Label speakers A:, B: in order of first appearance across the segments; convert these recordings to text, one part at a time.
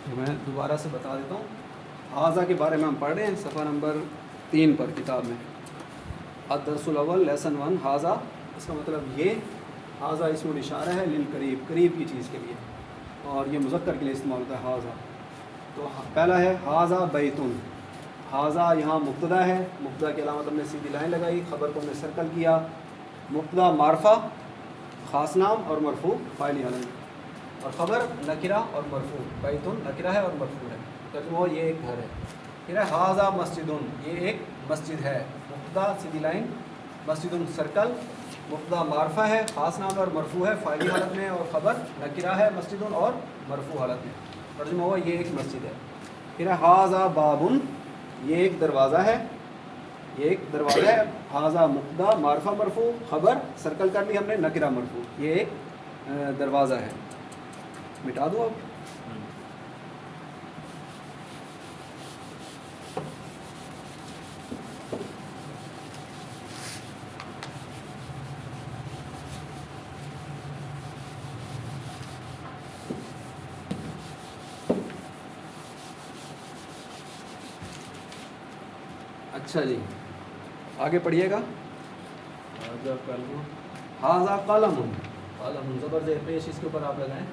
A: میں دوبارہ سے بتا دیتا ہوں. حاضہ کے بارے میں ہم پڑھ رہے ہیں صفحہ نمبر 3 پر کتاب میں. الدرس الاول لیسن 1 حاضہ. اس کا مطلب یہ حاضہ اسم الاشارہ ہے للقریب، قریب کی چیز کے لیے، اور یہ مذکر کے لیے استعمال ہوتا ہے حاضہ. تو پہلا ہے حاضہ بیتن. حاضہ یہاں مبتدا ہے، مبتدا کی علامت ہم نے سیدھی لائن لگائی، خبر کو ہم نے سرکل کیا. مبتدا معرفہ خاص نام اور مرفوع فاعل حالت، اور خبر نکرہ اور مرفوع. بیتن نکرہ ہے اور مرفوع ہے. ترجمہ یہ ایک گھر ہے. پھر ہے حاضہ مسجدن، یہ ایک مسجد ہے. مبتدا سیدھی لائن، مسجدن سرکل. مبتدا معرفہ ہے خاص نام اور مرفوع ہے فاعلی حالت میں، اور خبر نکرہ ہے مسجدن اور مرفوع حالت میں. ترجمہ ہوا یہ ایک مسجد ہے. پھر ہے حاضہ بابن، یہ ایک دروازہ ہے، یہ ایک دروازہ ہے. حاضہ مبتدا معرفہ مرفوع، خبر سرکل کر لی ہم نے نکرہ مرفوع، یہ ایک دروازہ ہے. مٹا دو اب. اچھا جی آگے پڑھیے گا. حاضہ قلم، قلم زبر زیر پیش اس کے اوپر آپ لگائیں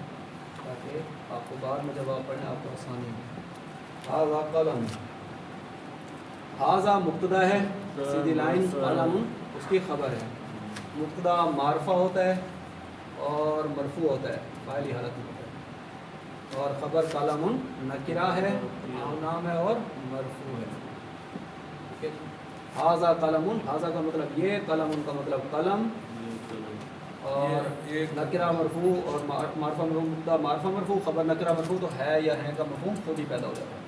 A: تاکہ آپ کو بعد میں جب آپ پڑھیں آپ کو آسانی ہو. حاضہ قلم. حاضہ مبتدا ہے سیدھی لائن، قلم اس کی خبر ہے. مبتدا معرفہ ہوتا ہے اور مرفوع ہوتا ہے فاعلی حالت میں ہوتا ہے، اور خبر قلم نکرہ ہے، نام ہے اور مرفوع ہے. حاضہ قلم، حاضہ کا مطلب یہ، قلم کا مطلب قلم، اور نکرہ مرفوع اور معرفہ مرفوع، معرفہ مرفوع خبر نکرہ مرفوع، تو ہے یا ہے کا مفہوم خود ہی پیدا ہو جاتا ہے.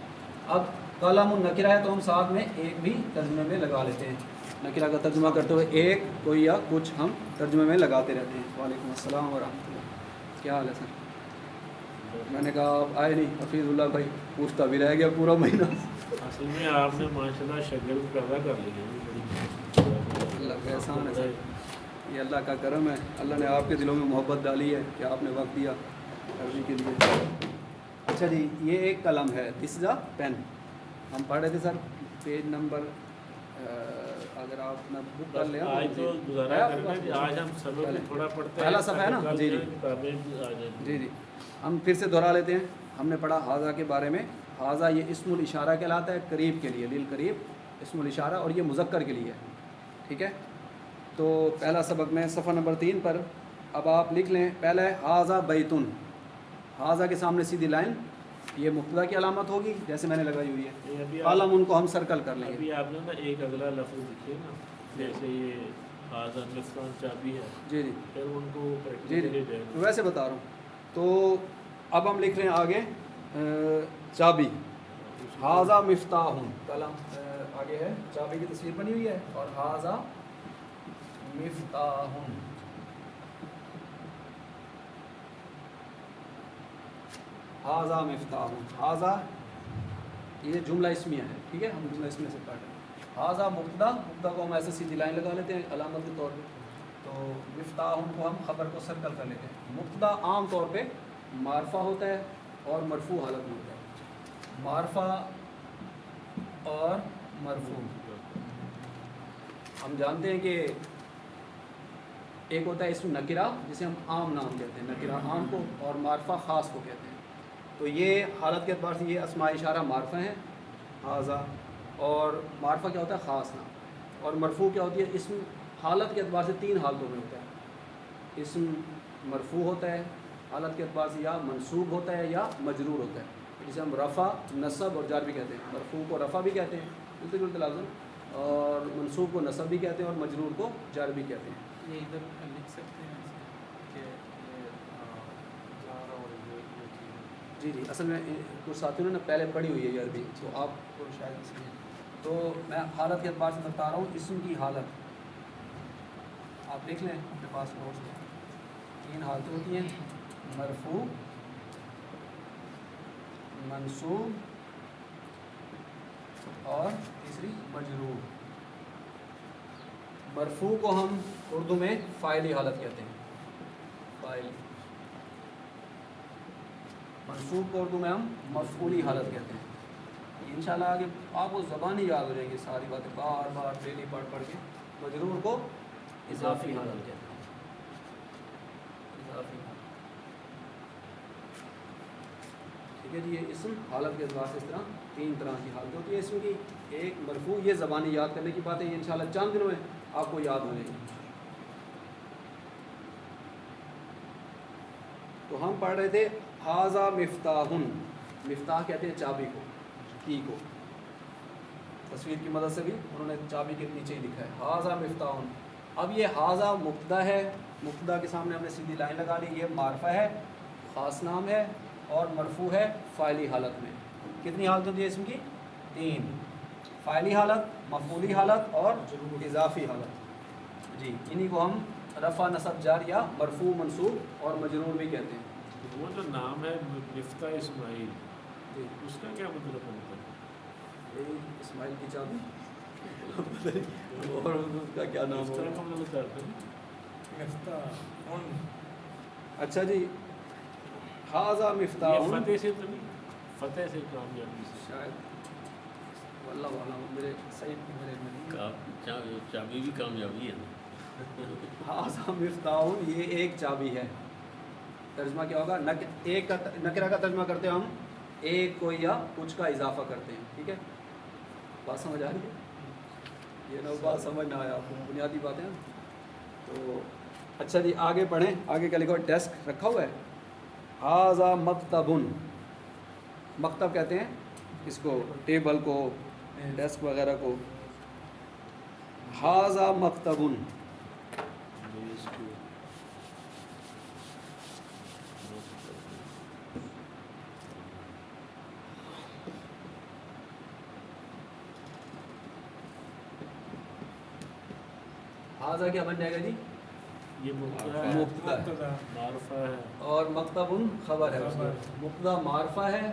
A: اب قلم نکرہ ہے تو ہم ساتھ میں ایک بھی ترجمے میں لگا لیتے ہیں. نکرہ کا ترجمہ کرتے ہوئے ایک کوئی یا کچھ ہم ترجمے میں لگاتے رہتے ہیں. وعلیکم السلام ورحمۃ اللہ. کیا حال ہے سر؟ میں نے کہا آپ آئے نہیں. حفیظ اللہ بھائی پوچھتا بھی رہ گیا پورا مہینہ.
B: اصل میں آپ نے ماشاءاللہ شکل پیدا کر لی ہے.
A: اللہ کا احسان ہے سر، یہ اللہ کا کرم ہے. اللہ نے آپ کے دلوں میں محبت ڈالی ہے کہ آپ نے وقت دیا عربی کے لیے. اچھا جی یہ ایک قلم ہے. دس از اے پین. ہم پڑھ رہے تھے سر پیج نمبر، اگر آپ اپنا بک کر لیں.
B: آج تو گزارا کرنا کہ آج ہم سبق میں تھوڑا پڑھتے ہیں،
A: پہلا صفحہ ہے نا. جی جی جی جی ہم پھر سے دہرا لیتے ہیں. ہم نے پڑھا حاضہ کے بارے میں. حاضہ یہ اسم الاشارہ کہلاتا ہے، قریب کے لیے، للقریب اسم الاشارہ، اور یہ مذکر کے لیے ہے. ٹھیک ہے. تو پہلا سبق میں صفحہ نمبر 3 پر اب آپ لکھ لیں. پہلا ہے حاضہ بیتن. حاضہ کے سامنے سیدھی لائن، یہ مبتدا کی علامت ہوگی جیسے میں نے لگائی ہوئی ہے. قلم ان کو ہم سرکل کر لیں گے.
B: ابھی آپ نے نا ایک اگلا لفظ لکھیے نا، جیسے یہ حاضہ مفتاح چابی ہے.
A: جی جی
B: پھر ان کو
A: جی جی ویسے بتا رہا ہوں. تو اب ہم لکھ رہے ہیں آگے چابی. حاضہ مفتاح. قلم آگے ہے، چابی کی تصویر بنی ہوئی ہے، اور حاضہ مفتاح. حاضہ مفتاح. حاضہ یہ جملہ اسمیہ ہے. ٹھیک ہے، ہم جملہ اسمیہ سے پڑھ رہے ہیں. حاضہ مبتدا، مبتدا کو ہم ایسے سیدھی لائن لگا لیتے ہیں علامت کے طور پہ. تو مفتاح کو ہم خبر کو سرکل کر لیتے ہیں. مبتدا عام طور پہ معرفہ ہوتا ہے اور مرفوع حالت میں ہوتا ہے. معرفہ اور مرفوع ہم جانتے ہیں کہ ایک ہوتا ہے اسم نکرہ جسے ہم عام نام کہتے ہیں، نکرہ عام کو، اور معرفہ خاص کو کہتے ہیں. تو یہ حالت کے اعتبار سے یہ اسماء اشارہ معرفہ ہیں حاضہ. اور معرفہ کیا ہوتا ہے؟ خاص نام. اور مرفوع کیا ہوتی ہے؟ اسم حالت کے اعتبار سے 3 حالتوں میں ہوتا ہے. اسم مرفوع ہوتا ہے حالت کے اعتبار سے، یا منصوب ہوتا ہے یا مجرور ہوتا ہے، جسے ہم رفع، نصب اور جر بھی کہتے ہیں. مرفوع کو رفع بھی کہتے ہیں ملتے جلتے لفظ، اور منصوب کو نصب بھی کہتے ہیں، اور مجرور کو جر بھی کہتے ہیں.
C: یہ ادھر لکھ سکتے ہیں کہ
A: جی جی اصل میں کچھ ساتھیوں نے پہلے پڑھی ہوئی ہے یہ عربی، تو آپ کو شاید اس لیے. تو میں حالت کے اعتبار سے بتا رہا ہوں. اسم کی حالت آپ دیکھ لیں اپنے پاس نوٹس میں. 3 حالتیں ہوتی ہیں: مرفوع، منصوب اور تیسری مجرور. مرفوع کو ہم اردو میں فاعلی حالت کہتے ہیں. فاعل. منصوب کو اردو میں ہم مفعولی حالت کہتے ہیں. انشاءاللہ آگے آپ کو زبانی یاد ہو جائیں گی ساری باتیں بار بار ڈیلی پڑھ کے. مجرور کو اضافی حالت کہتے ہیں. اضافی حالت. ٹھیک ہے جی. یہ اسم حالت کے اعتبار سے اس طرح 3 طرح کی حالت ہوتی ہے اسم کی. ایک مرفوع, یہ زبانی یاد کرنے کی بات ہے, یہ انشاءاللہ چند دنوں میں آپ کو یاد ہو جائے گی. تو ہم پڑھ رہے تھے ھذا مفتاح. مفتاح کہتے ہیں چابی کو, کی کو. تصویر کی مدد سے بھی انہوں نے چابی کے نیچے ہی لکھا ہے ھذا مفتاح. اب یہ ھذا مبتدا ہے, مبتدا کے سامنے ہم نے سیدھی لائن لگا لی. یہ معرفہ ہے, خاص نام ہے اور مرفوع ہے فاعلی حالت میں. کتنی حالت ہوتی ہے اسم کی؟ 3. فاعلی حالت, مفعولی حالت اور اضافی حالت. جی, انہی کو ہم رفع نصب جر یا مرفوع منصوب اور مجرور بھی کہتے ہیں.
B: وہ جو نام ہے مفتاح اسماعیل,
A: جی,
B: اس کا کیا مطلب ہوتا ہے؟
A: یہی اسماعیل کی چابی اور اس کا کیا نام
B: مفتاح
A: ہوگا؟
B: کا مطلب کیا ہے؟
C: مفتاح
A: اچھا جی, ھذا
B: یہ
A: مفتاح.
B: فتح سے تو نہیں, فتح سے کامیابی سے.
A: شاید واللہ عالم, میرے صحیح میرے میں
D: چابی بھی کامیابی ہے.
A: ھذا مفتاح, یہ ایک چابی ہے. ترجمہ کیا ہوگا؟ ایک کا نکرہ کا ترجمہ کرتے ہیں ہم ایک کو یا کچھ کا اضافہ کرتے ہیں. ٹھیک ہے, بات سمجھ آ رہی ہے؟ یہ نہ بات سمجھ نہ آیا آپ کو, بنیادی باتیں. تو اچھا جی, آگے پڑھیں. آگے کیا لکھا ہوا ہے؟ ڈیسک رکھا ہوا ہے. ھذا مکتب. مکتب کہتے ہیں اس کو, ٹیبل کو, ڈیسک وغیرہ کو. ھذا مکتب.
B: میز کو
A: ھذا کیا بن جائے گا جی؟
B: یہ مبتدا ہے,
A: مبتدا ہے
B: معرفہ ہے,
A: اور مکتب خبر ہے. اس کا مبتدا معرفہ ہے.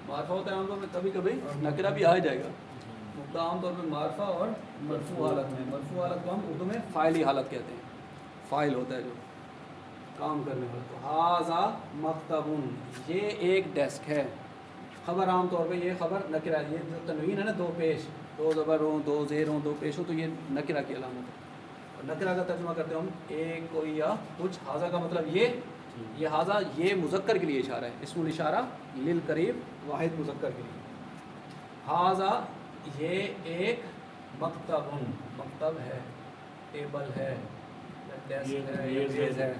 A: معرفہ ہوتا ہے عام طور پہ, کبھی کبھی نکرہ بھی آ جائے گا. مبتدا عام طور پہ معرفہ اور مرفوع حالت میں. مرفوع حالت کو ہم اردو میں فاعلی حالت کہتے ہیں. فاعل ہوتا ہے جو کام کرنے والا. تو ھذا مکتب, یہ ایک ڈیسک ہے. خبر عام طور پہ یہ خبر نکرہ ہے. یہ جو تنوین ہے نا, 2 پیش, 2 زبر ہوں, 2 زیر ہوں, 2 پیش ہوں, تو یہ نکرہ کی علامت ہے. اور نکرہ کا ترجمہ کرتے ہیں ہم ایک, کوئی یا کچھ. ھذا کا مطلب یہ ھذا یہ مذکر کے لیے اشارہ ہے. اسم الاشارہ للقریب, واحد مذکر کے لیے. ھذا یہ ایک مکتب, مکتب ہے, ٹیبل ہے, ڈیسک ہے, یا میز ہے.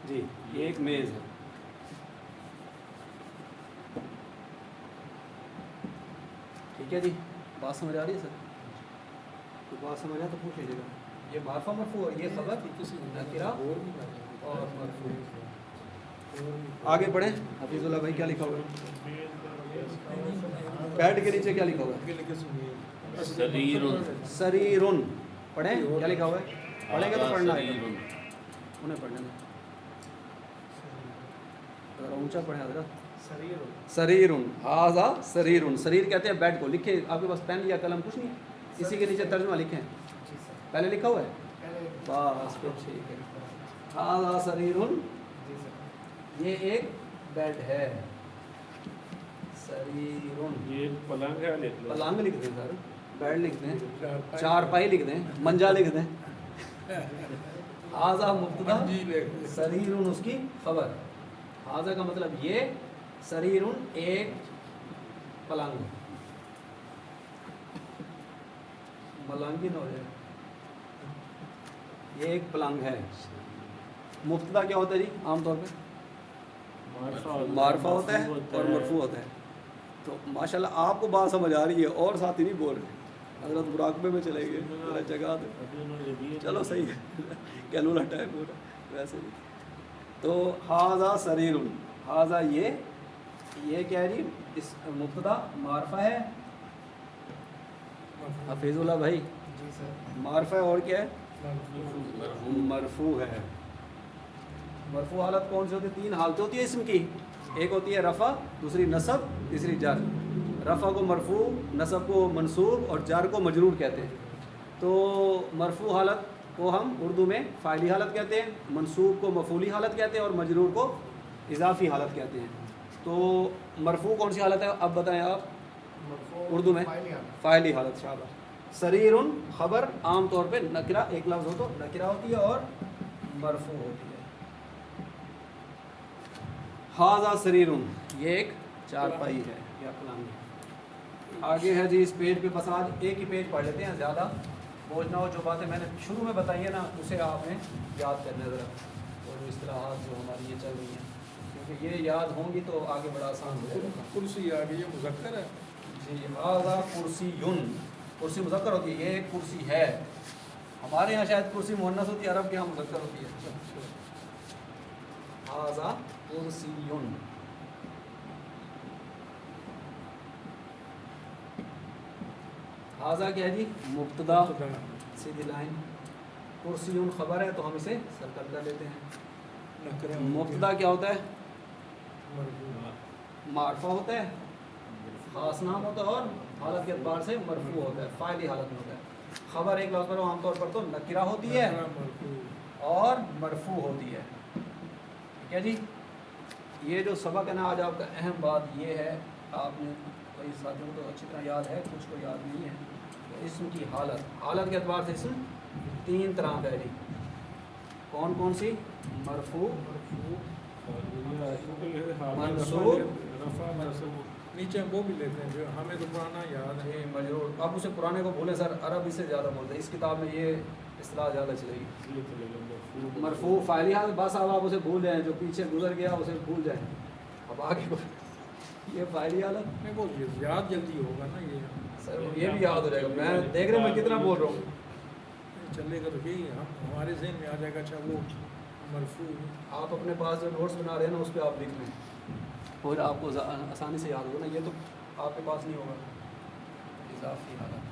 A: جی, یہ ایک میز ہے. ٹھیک ہے جی, بات سمجھ آ رہی ہے سر؟ تو بات سمجھ آ تو پوچھ لیجیے گا. یہ معرفہ مرفوع اور یہ خبر نکرہ اور مرفوع. آگے پڑھیں. حفیظ اللہ بھائی کیا لکھا ہوا ہے؟ بیڈ کے نیچے کیا لکھا ہوا ہے؟
D: سریر.
A: سریرن. پڑھیں کیا لکھا ہوا ہے؟ پڑھیں گے تو پڑھنا ہے,
D: سریر.
A: انہیں پڑھنے میں ذرا اونچا پڑھیں حضرت. سریرن. ھذا سریرن. سریر کہتے ہیں بیڈ کو. لکھے, آپ کے پاس پین یا قلم کچھ نہیں ہے؟ اسی کے نیچے ترجمہ لکھیں. پہلے لکھا ہوا ہے, بس پھر ٹھیک ہے. ھذا سریرن, یہ ایک بیڈ ہے. سریرن.
B: یہ پلنگ ہے, لکھ لو.
A: پلنگ لکھ دیں سر, بیڈ لکھ دیں, چارپائی لکھ دیں, منجا لکھ دیں. ھذا مبتدا, سریرن اس کی خبر. ھذا کا مطلب یہ, سریرن ایک پلنگ. ملنگی نہ ہو جائے, یہ ایک پلنگ ہے. مبتدا کیا ہوتا ہے جی عام طور پہ؟ معرفہ ہوتا ہے اور مرفوع ہوتا ہے. تو ماشاءاللہ آپ کو بات سمجھ آ رہی ہے اور ساتھی نہیں بول رہے. حضرت مراقبے میں چلے گئے, ذرا جگہ دے. چلو صحیح ہے, کینولا ٹائم ہو رہا ویسے بھی. تو ھذا سریرن. ھذا یہ کیا ہے جی؟ اس مبتدا معرفہ ہے. حفیظ اللہ بھائی, معرفہ اور کیا ہے؟ مرفوع ہے. مرفوع حالت کون سی ہوتی ہے؟ 3 حالتیں ہوتی ہے اسم کی. ایک ہوتی ہے رفع, دوسری نصب, تیسری جر. رفع کو مرفوع, نصب کو منصوب اور جر کو مجرور کہتے ہیں. تو مرفوع حالت کو ہم اردو میں فاعلی حالت کہتے ہیں, منصوب کو مفعولی حالت کہتے ہیں اور مجرور کو اضافی حالت کہتے ہیں. تو مرفوع کون سی حالت ہے اب بتائیں آپ
D: مرفوع
A: اردو میں
D: فاعلی حالت.
A: فاعلی حالت. شاباش. سریر خبر عام طور پہ نکرہ ایک لفظ ہو تو نکرہ ہوتی ہے اور مرفوع ہوتی ہے. ھذا سریر یہ ایک چارپائی ہے یا کلام ہے. آگے ہے جی اس پیج پہ بس آج ایک ہی پیج پڑھ لیتے ہیں, زیادہ بوجھ نہ ہو. جو باتیں میں نے شروع میں بتائی ہیں نا اسے آپ نے یاد کرنا ذرا, اور جو اصطلاحات جو ہماری یہ چل رہی ہیں کیونکہ یہ یاد ہوں گی تو آگے بڑا آسان ہو جائے گا.
C: کرسی آ گئی, یہ مذکر ہے.
A: جی ھذا کرسی کرسی مذکر ہوتی ہے, یہ ایک کرسی ہے. ہمارے یہاں شاید کرسی مؤنث ہوتی ہے, عرب کے یہاں مذکر ہوتی ہے. ھذا کرسی. ھذا کیا ہے جی مبتدا سیدھی لائن, کرسی خبر ہے تو ہم اسے سرکل کر لیتے ہیں. مبتدا کیا ہوتا ہے معرفہ ہوتا ہے, خاص نام ہوتا ہے اور حالت کے اعتبار سے مرفوع ہوتا ہے, فاعلی حالت میں ہوتا ہے. خبر ایک لفظ پر عام طور پر تو نکرہ ہوتی ہے اور مرفوع ہوتی ہے. ٹھیک ہے جی. یہ جو سبق ہے نا آج آپ کا اہم بات یہ ہے, آپ نے کئی ساتھیوں کو تو اچھی طرح یاد ہے, کچھ کو یاد نہیں ہے. اسم کی حالت کے اعتبار سے اسم تین طرح کا ہے جی. کون کون سی؟ مرفوع,
C: نیچے ہم وہ بھی لیتے ہیں جو ہمیں تو پرانا یاد ہے.
A: مجرور. آپ اسے پرانے کو بھولیں سر, عرب اس سے زیادہ بولتے ہیں, اس کتاب میں یہ اصطلاح زیادہ چلے گی. مرفوع فاعلی حالت بس آپ اسے بھول جائیں, جو پیچھے گزر گیا اسے بھول جائیں. اب آگے یہ فاعلی حالت
C: نہیں وہ یاد جلدی ہوگا نا. یہ
A: سر یہ بھی یاد ہو جائے گا. میں دیکھ رہے میں کتنا بول رہا ہوں.
C: چلے گا تو یہی ہمارے ذہن میں آ جائے گا. اچھا وہ مرفوع.
A: آپ اپنے پاس جو نوٹس بنا رہے ہیں نا اس پہ آپ لکھ لیں اور آپ کو آسانی سے یاد ہوگا نا. یہ تو آپ کے پاس نہیں ہوگا. اضافی حالت.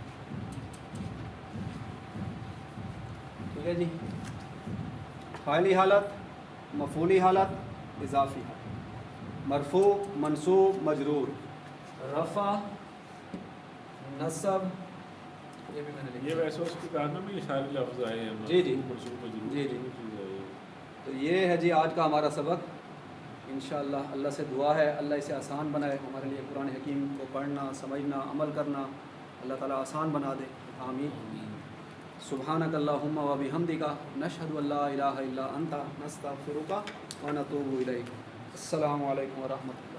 A: ٹھیک ہے جی. فاعلی حالت, مفعولی حالت, اضافی حالت. مرفوع, منصوب, مجرور, رفع, نصب. یہ بھی میں نے
B: یہ
A: لکھا.
B: ویسے اس کتاب میں بھی یہ سارے لفظ آئے ہیں.
A: جی جی.
B: جی جی.
A: تو یہ ہے جی آج کا ہمارا سبق. انشاءاللہ اللہ سے دعا ہے اللہ اسے آسان بنائے ہمارے لیے. قرآن حکیم کو پڑھنا, سمجھنا, عمل کرنا اللہ تعالیٰ آسان بنا دے. آمین. سبحانک اللہم و بحمدک نشہد ان لا الہ الا انت نستغفرک و نتوب الیک. السلام علیکم ورحمۃ اللہ.